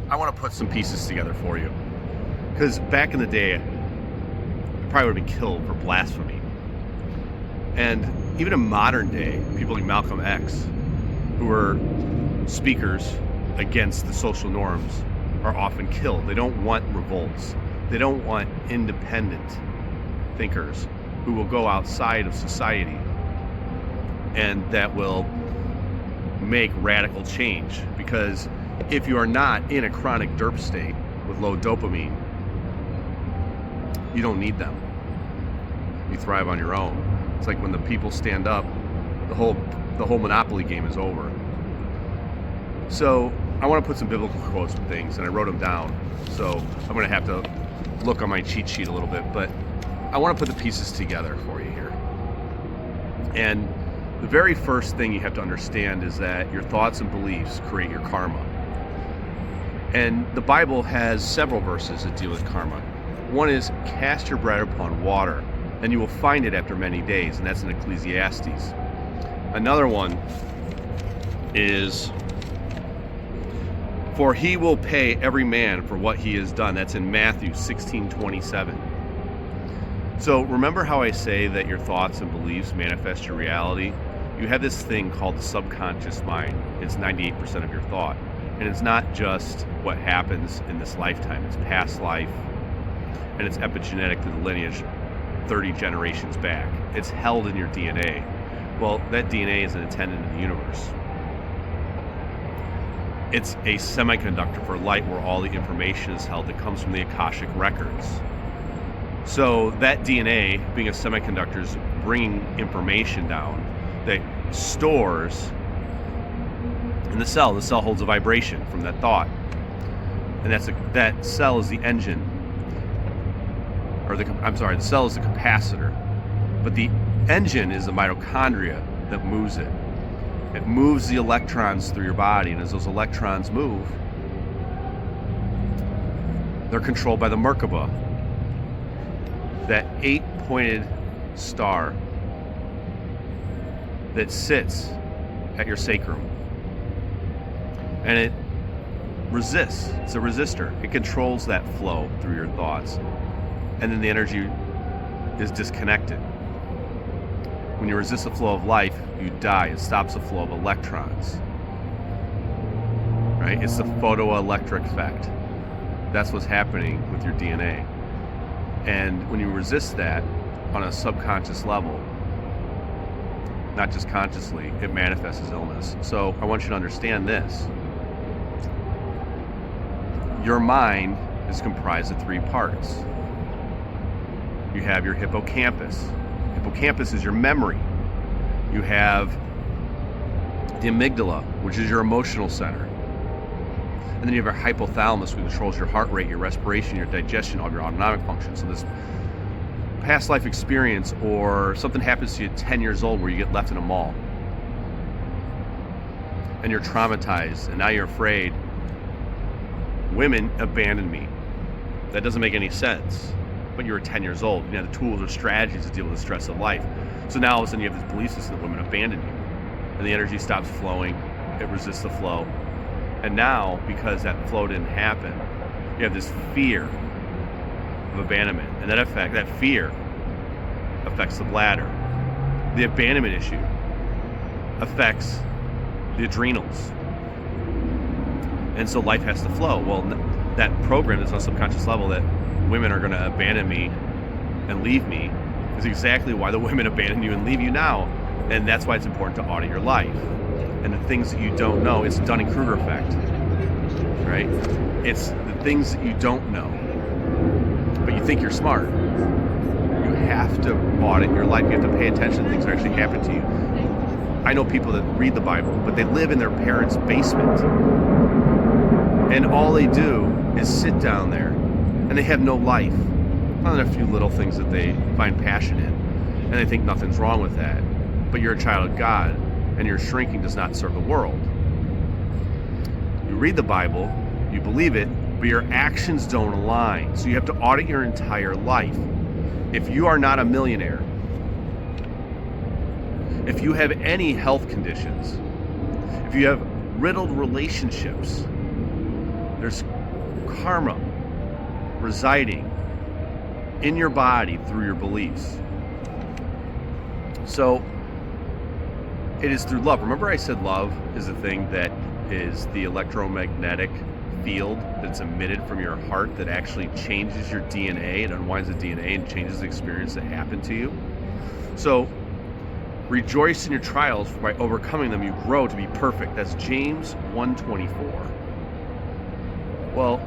I want to put some pieces together for you. Because back in the day, I probably would have been killed for blasphemy. And even in modern day, people like Malcolm X, who are speakers against the social norms, are often killed. They don't want revolts. They don't want independent thinkers who will go outside of society and that will make radical change. Because if you are not in a chronic derp state with low dopamine, you don't need them. You thrive on your own. It's like when the people stand up, the whole Monopoly game is over. So I want to put some biblical quotes and things, and I wrote them down. So I'm going to have to look on my cheat sheet a little bit, but I want to put the pieces together for you here. And the very first thing you have to understand is that your thoughts and beliefs create your karma. And the Bible has several verses that deal with karma. One is, cast your bread upon water, and you will find it after many days, and that's in Ecclesiastes. Another one is, for he will pay every man for what he has done. That's in Matthew 16:27. So remember how I say that your thoughts and beliefs manifest your reality? You have this thing called the subconscious mind. It's 98% of your thought. And it's not just what happens in this lifetime. It's past life, and it's epigenetic to the lineage 30 generations back. It's held in your DNA. Well, that DNA is an attendant in the universe. It's a semiconductor for light where all the information is held that comes from the Akashic records. So that DNA, being a semiconductor, is bringing information down that stores in the cell. The cell holds a vibration from that thought. And that cell is the engine. The cell is the capacitor. But the engine is the mitochondria that moves it. It moves the electrons through your body, and as those electrons move, they're controlled by the Merkaba, that 8-pointed star that sits at your sacrum. And it resists. It's a resistor. It controls that flow through your thoughts. And then the energy is disconnected. When you resist the flow of life, you die. It stops the flow of electrons. Right? It's the photoelectric effect. That's what's happening with your DNA. And when you resist that on a subconscious level, not just consciously, it manifests as illness. So I want you to understand this. Your mind is comprised of 3 parts. You have your hippocampus. Hippocampus is your memory. You have the amygdala, which is your emotional center. And then you have your hypothalamus, which controls your heart rate, your respiration, your digestion, all your autonomic functions. So this past life experience, or something happens to you at 10 years old where you get left in a mall. And you're traumatized, and now you're afraid. Women abandoned me. That doesn't make any sense. But you were 10 years old. You have the tools or strategies to deal with the stress of life. So now all of a sudden you have this belief system that women abandoned you. And the energy stops flowing. It resists the flow. And now, because that flow didn't happen, you have this fear of abandonment. And that fear affects the bladder. The abandonment issue affects the adrenals. And so life has to flow. Well, that program that's on a subconscious level that women are going to abandon me and leave me is exactly why the women abandon you and leave you now. And that's why it's important to audit your life. And the things that you don't know, it's the Dunning-Kruger effect, right? It's the things that you don't know, but you think you're smart. You have to audit your life. You have to pay attention to things that actually happen to you. I know people that read the Bible, but they live in their parents' basement. And all they do is sit down there, and they have no life. Other than a few little things that they find passion in, and they think nothing's wrong with that. But you're a child of God, and your shrinking does not serve the world. You read the Bible, you believe it, but your actions don't align. So you have to audit your entire life. If you are not a millionaire, if you have any health conditions, if you have riddled relationships, there's karma residing in your body through your beliefs. So it is through love. Remember I said love is the thing that is the electromagnetic field that's emitted from your heart that actually changes your DNA. It unwinds the DNA and changes the experience that happened to you. So rejoice in your trials, for by overcoming them you grow to be perfect. That's James 1:24. Well,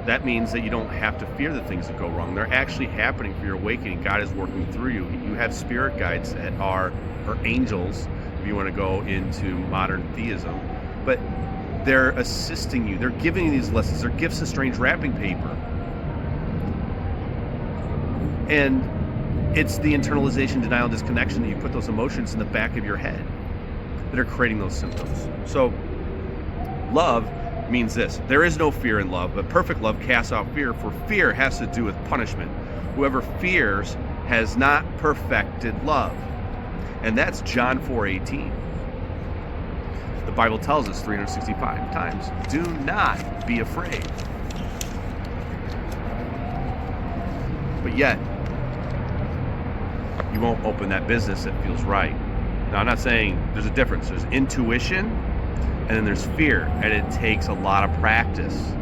that means that you don't have to fear the things that go wrong. They're actually happening for your awakening. God is working through you. You have spirit guides that are, or angels, if you want to go into modern theism. But they're assisting you. They're giving you these lessons. They're gifts of strange wrapping paper. And it's the internalization, denial, disconnection that you put those emotions in the back of your head that are creating those symptoms. So love means this: there is no fear in love, but perfect love casts out fear, for fear has to do with punishment. Whoever fears has not perfected love. And that's John 4:18. The Bible tells us 365 times, do not be afraid. But yet, you won't open that business that feels right. Now, I'm not saying there's a difference. There's intuition, and then there's fear, and it takes a lot of practice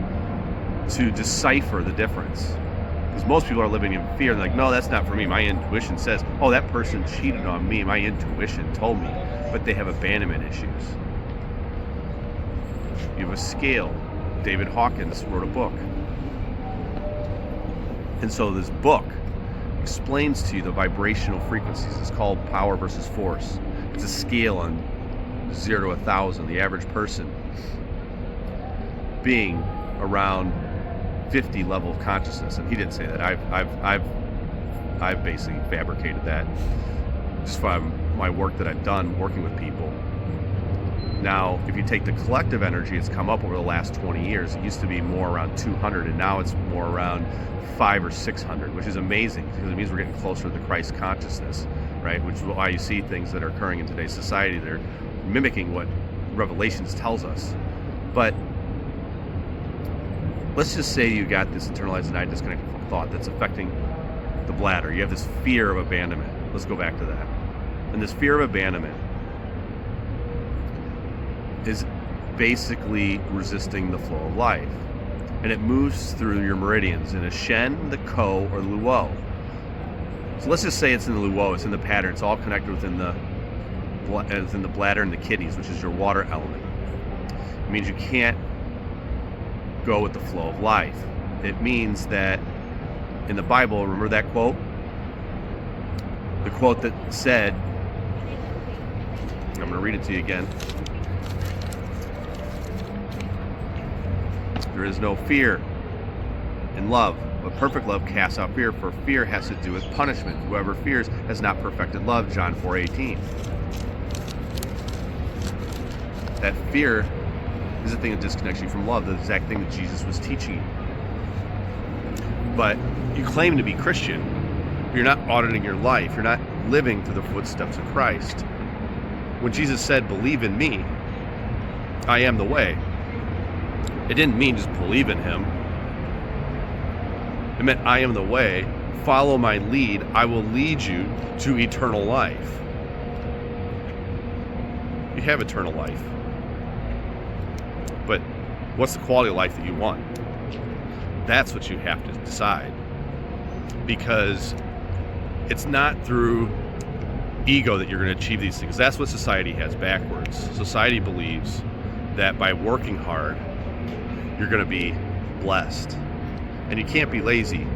to decipher the difference. Because most people are living in fear. They're like, no, that's not for me. My intuition says, oh, that person cheated on me. My intuition told me. But they have abandonment issues. You have a scale. David Hawkins wrote a book. And so this book explains to you the vibrational frequencies. It's called Power versus Force. It's a scale on 0 to 1,000. The average person being around 50 level of consciousness, and he didn't say that. I've basically fabricated that just from my work that I've done working with people. Now, if you take the collective energy, it's come up over the last 20 years. It used to be more around 200, and now it's more around 500 or 600, which is amazing because it means we're getting closer to the Christ consciousness, right? Which is why you see things that are occurring in today's society that are mimicking what Revelations tells us. But let's just say you got this internalized denied, disconnected thought that's affecting the bladder. You have this fear of abandonment. Let's go back to that. And this fear of abandonment is basically resisting the flow of life. And it moves through your meridians in a Shen, the Ko, or Luo. So let's just say it's in the Luo, it's in the pattern, it's all connected within the bladder and the kidneys, which is your water element. It means you can't go with the flow of life. It means that in the Bible, remember that quote? The quote that said, I'm going to read it to you again. There is no fear in love, but perfect love casts out fear, for fear has to do with punishment. Whoever fears has not perfected love, John 4:18. That fear is the thing that disconnects you from love, the exact thing that Jesus was teaching you. But you claim to be Christian, you're not auditing your life, you're not living through the footsteps of Christ. When Jesus said, believe in me, I am the way, it didn't mean just believe in him. It meant I am the way, follow my lead, I will lead you to eternal life. You have eternal life. But what's the quality of life that you want? That's what you have to decide. Because it's not through ego that you're going to achieve these things. That's what society has backwards. Society believes that by working hard, you're going to be blessed. And you can't be lazy.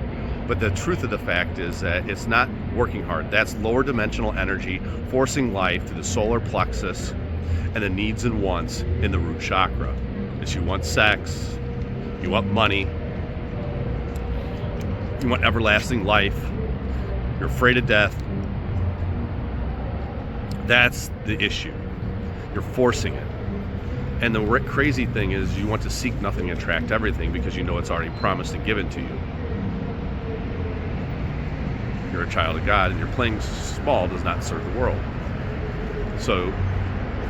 But the truth of the fact is that it's not working hard. That's lower dimensional energy forcing life through the solar plexus and the needs and wants in the root chakra. That you want sex, you want money, you want everlasting life, you're afraid of death. That's the issue. You're forcing it. And the crazy thing is you want to seek nothing and attract everything because you know it's already promised and given to you. You're a child of God, and you're playing small does not serve the world. So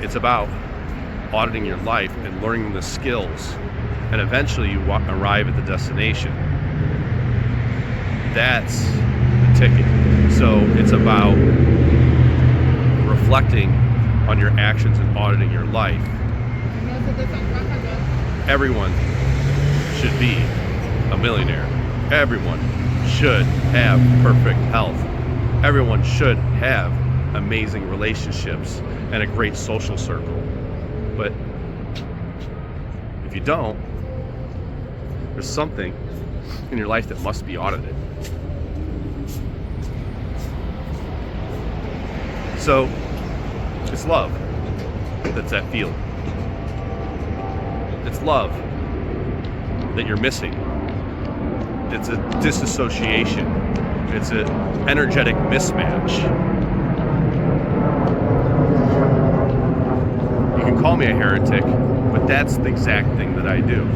it's about auditing your life and learning the skills and eventually you arrive at the destination. That's the ticket. So it's about reflecting on your actions and auditing your life. Everyone should be a millionaire. Everyone should have perfect health. Everyone should have amazing relationships and a great social circle. But if you don't, there's something in your life that must be audited. So it's love that's that feeling. It's love that you're missing. It's a disassociation. It's an energetic mismatch. You can call me a heretic, but that's the exact thing that I do.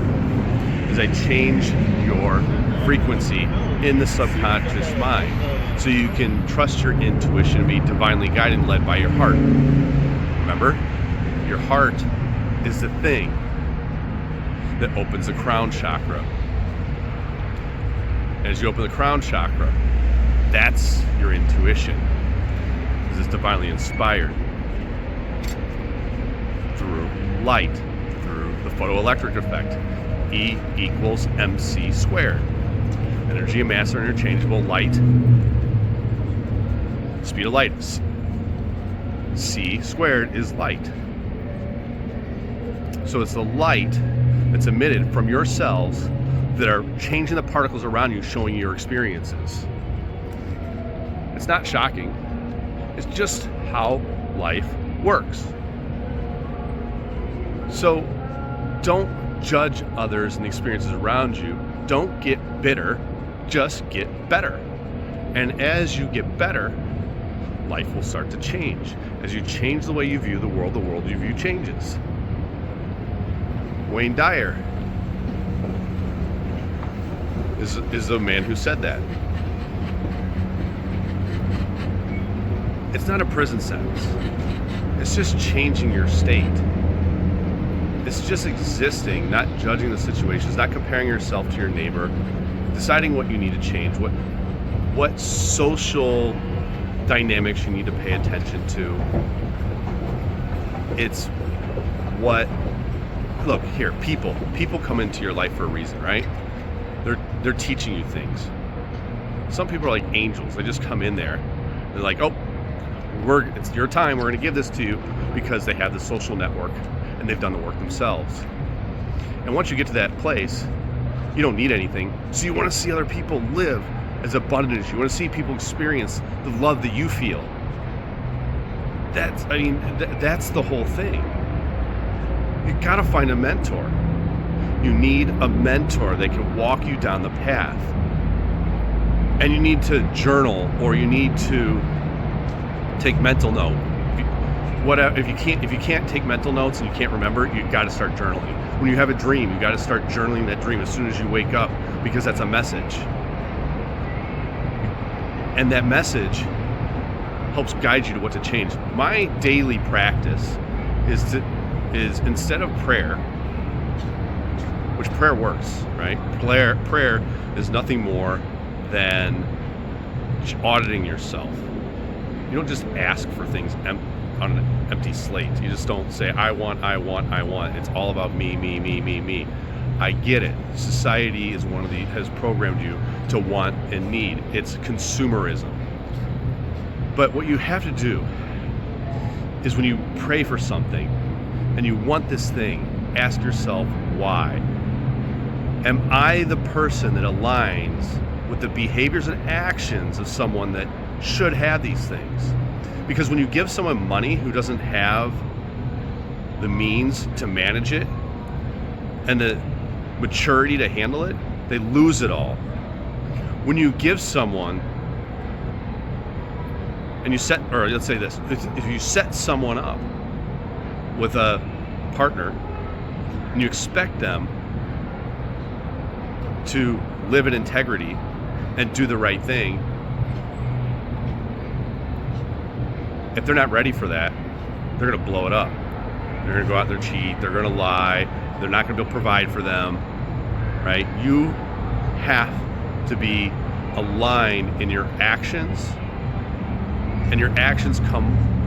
Is I change your frequency in the subconscious mind so you can trust your intuition and be divinely guided and led by your heart. Remember, your heart is the thing that opens the crown chakra. As you open the crown chakra, that's your intuition. This is divinely inspired through light, through the photoelectric effect. E equals mc squared. Energy and mass are interchangeable. Light, speed of light. C squared is light. So it's the light that's emitted from your cells that are changing the particles around you, showing your experiences. It's not shocking. It's just how life works. So don't judge others and the experiences around you. Don't get bitter, just get better. And as you get better, life will start to change. As you change the way you view the world you view changes. Wayne Dyer is the man who said that. It's not a prison sentence. It's just changing your state. It's just existing, not judging the situations, not comparing yourself to your neighbor, deciding what you need to change, what social dynamics you need to pay attention to. It's what, look here, people come into your life for a reason, right? They're teaching you things. Some people are like angels. They just come in there. They're like, oh, it's your time. We're going to give this to you, because they have the social network and they've done the work themselves. And once you get to that place, you don't need anything. So you want to see other people live as abundant as you. You want to see people experience the love that you feel. That's the whole thing. You got to find a mentor. You need a mentor that can walk you down the path. And you need to journal, or you need to take mental note. If you can't take mental notes and you can't remember, you got to start journaling. When you have a dream, you got to start journaling that dream as soon as you wake up, because that's a message. And that message helps guide you to what to change. My daily practice is instead of prayer, which prayer works, right? Prayer is nothing more than auditing yourself. You don't just ask for things on an empty slate. You just don't say, I want. It's all about me. I get it. Society is has programmed you to want and need. It's consumerism. But what you have to do is, when you pray for something and you want this thing, ask yourself, why? Am I the person that aligns with the behaviors and actions of someone that should have these things? Because when you give someone money who doesn't have the means to manage it and the maturity to handle it, they lose it all. When you give someone, and let's say this, if you set someone up with a partner and you expect them to live in integrity and do the right thing, if they're not ready for that, they're going to blow it up. They're going to go out there, cheat, they're going to lie, They're not going to be able to provide for them, right? You have to be aligned in your actions, and your actions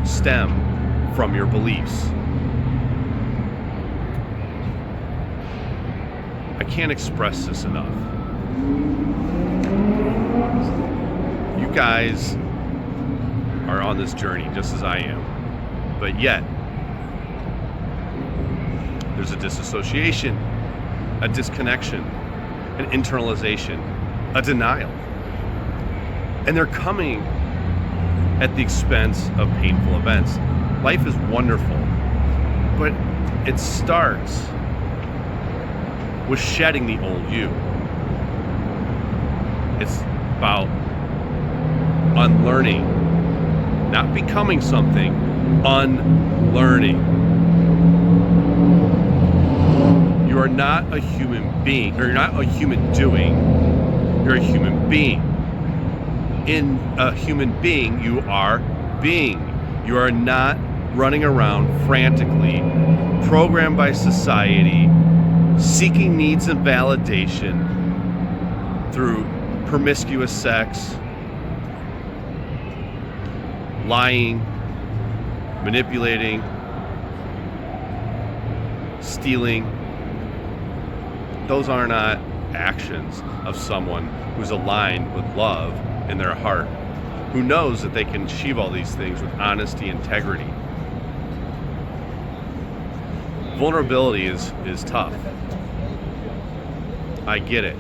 stem from your beliefs. I can't express this enough. You guys are on this journey just as I am, but yet there's a disassociation, a disconnection, an internalization, a denial. And they're coming at the expense of painful events. Life is wonderful, but it starts with shedding the old you. It's about unlearning, not becoming something, unlearning. You are not a human being, or you're not a human doing, you're a human being. In a human being, you are being. You are not running around frantically, programmed by society, seeking needs and validation through promiscuous sex, lying, manipulating, stealing. Those are not actions of someone who's aligned with love in their heart, who knows that they can achieve all these things with honesty, integrity. Vulnerability is tough. I get it.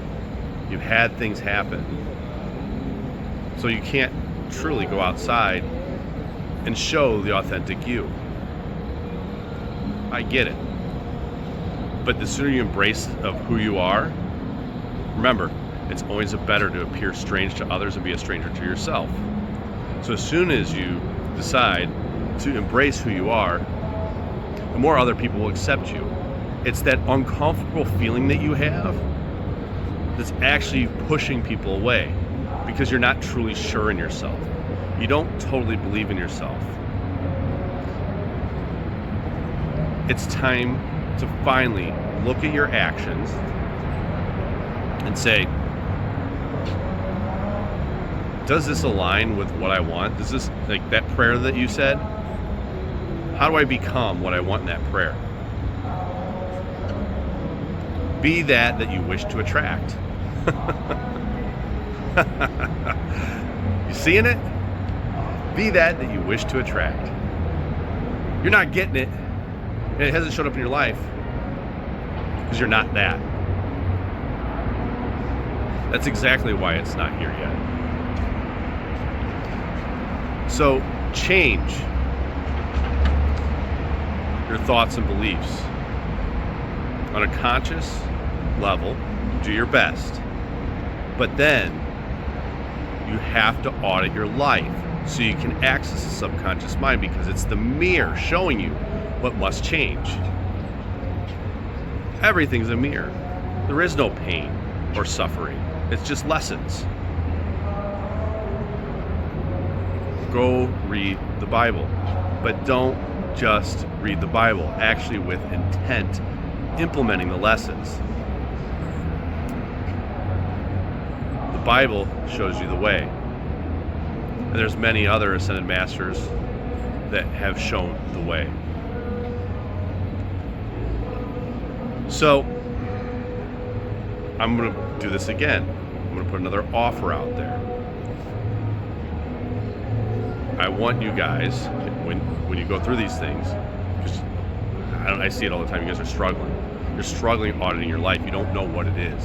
You've had things happen. So you can't truly go outside and show the authentic you. I get it. But the sooner you embrace of who you are, remember, it's always better to appear strange to others and be a stranger to yourself. So as soon as you decide to embrace who you are, the more other people will accept you. It's that uncomfortable feeling that you have that's actually pushing people away because you're not truly sure in yourself. You don't totally believe in yourself. It's time to finally look at your actions and say, does this align with what I want? Does this, like that prayer that you said, how do I become what I want in that prayer? Be that you wish to attract. You seeing it? Be that you wish to attract. You're not getting it, and it hasn't showed up in your life because you're not that. That's exactly why it's not here yet. So change your thoughts and beliefs. On a conscious level, do your best. But then you have to audit your life so you can access the subconscious mind, because it's the mirror showing you what must change. Everything's a mirror. There is no pain or suffering. It's just lessons. Go read the Bible, but don't just read the Bible, actually with intent, implementing the lessons. The Bible shows you the way. And there's many other ascended masters that have shown the way. So, I'm going to do this again. I'm going to put another offer out there. I want you guys, when you go through these things, because I see it all the time, you guys are struggling. You're struggling auditing your life. You don't know what it is.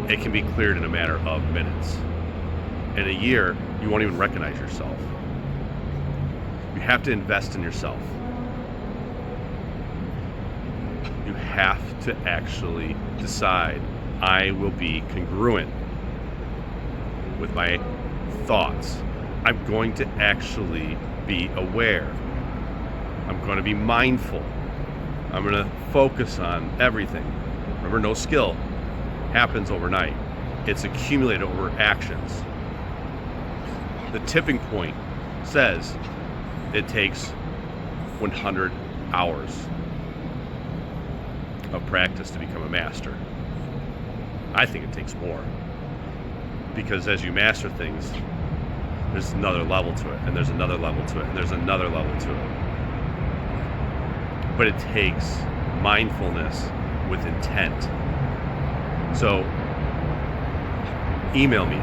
It can be cleared in a matter of minutes. In a year, you won't even recognize yourself. You have to invest in yourself. You have to actually decide, I will be congruent with my thoughts. I'm going to actually be aware. I'm going to be mindful. I'm going to focus on everything. Remember, no skill happens overnight. It's accumulated over actions. The tipping point says it takes 100 hours. of practice to become a master. I think it takes more. Because as you master things, there's another level to it, and there's another level to it, and there's another level to it. But it takes mindfulness with intent. So, email me,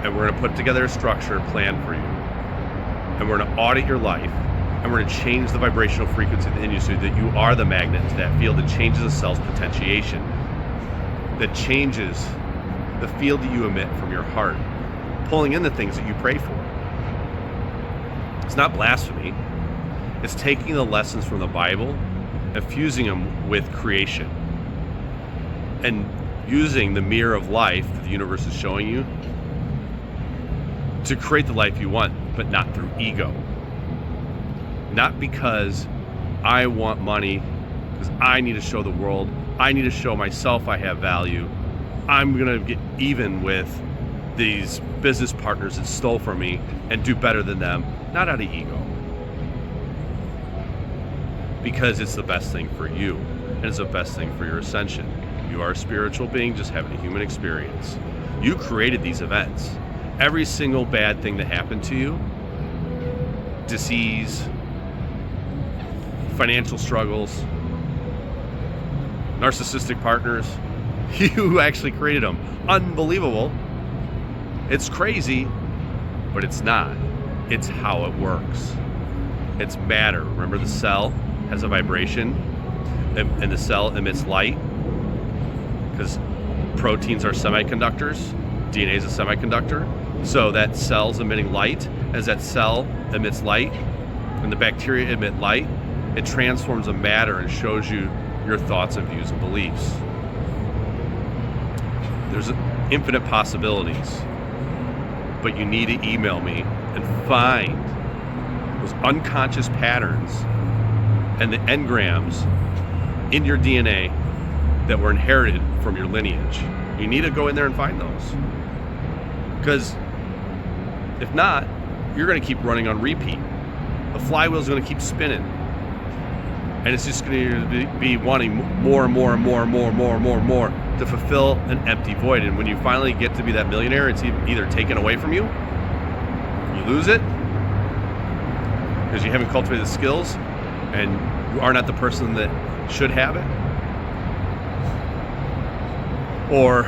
and we're going to put together a structure plan for you, and we're going to audit your life, and we're going to change the vibrational frequency in you so that you are the magnet to that field that changes the cell's potentiation, that changes the field that you emit from your heart, pulling in the things that you pray for. It's not blasphemy. It's taking the lessons from the Bible and fusing them with creation and using the mirror of life that the universe is showing you to create the life you want, but not through ego. Not because I want money, because I need to show the world, I need to show myself I have value. I'm going to get even with these business partners that stole from me and do better than them, not out of ego. Because it's the best thing for you, and it's the best thing for your ascension. You are a spiritual being just having a human experience. You created these events. Every single bad thing that happened to you, disease, financial struggles, narcissistic partners, you actually created them. Unbelievable. It's crazy, but it's not. It's how it works. It's matter. Remember, the cell has a vibration, and the cell emits light, because proteins are semiconductors, DNA is a semiconductor. So that cell's emitting light. As that cell emits light, and the bacteria emit light, it transforms a matter and shows you your thoughts and views and beliefs. There's infinite possibilities, but you need to email me and find those unconscious patterns and the engrams in your DNA that were inherited from your lineage. You need to go in there and find those. Because if not, you're going to keep running on repeat. The flywheel's going to keep spinning. And it's just going to be wanting more and more and more and more and more and more and more to fulfill an empty void. And when you finally get to be that millionaire, it's either taken away from you, you lose it, because you haven't cultivated the skills, and you are not the person that should have it, or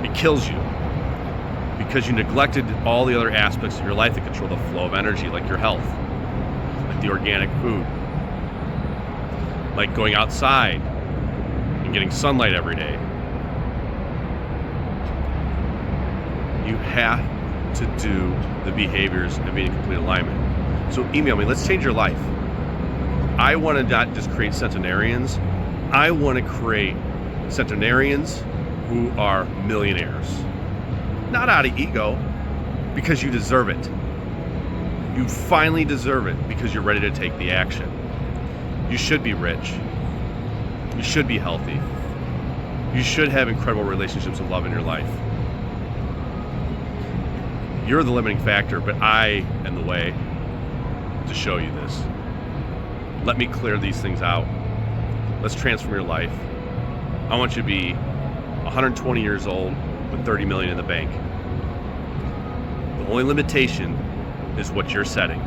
it kills you because you neglected all the other aspects of your life that control the flow of energy, like your health, like the organic food, like going outside and getting sunlight every day. You have to do the behaviors and be in complete alignment. So email me. Let's change your life. I want to not just create centenarians. I want to create centenarians who are millionaires. Not out of ego, because you deserve it. You finally deserve it because you're ready to take the action. You should be rich. You should be healthy. You should have incredible relationships of love in your life. You're the limiting factor, but I am the way to show you this. Let me clear these things out. Let's transform your life. I want you to be 120 years old with 30 million in the bank. The only limitation is what you're setting.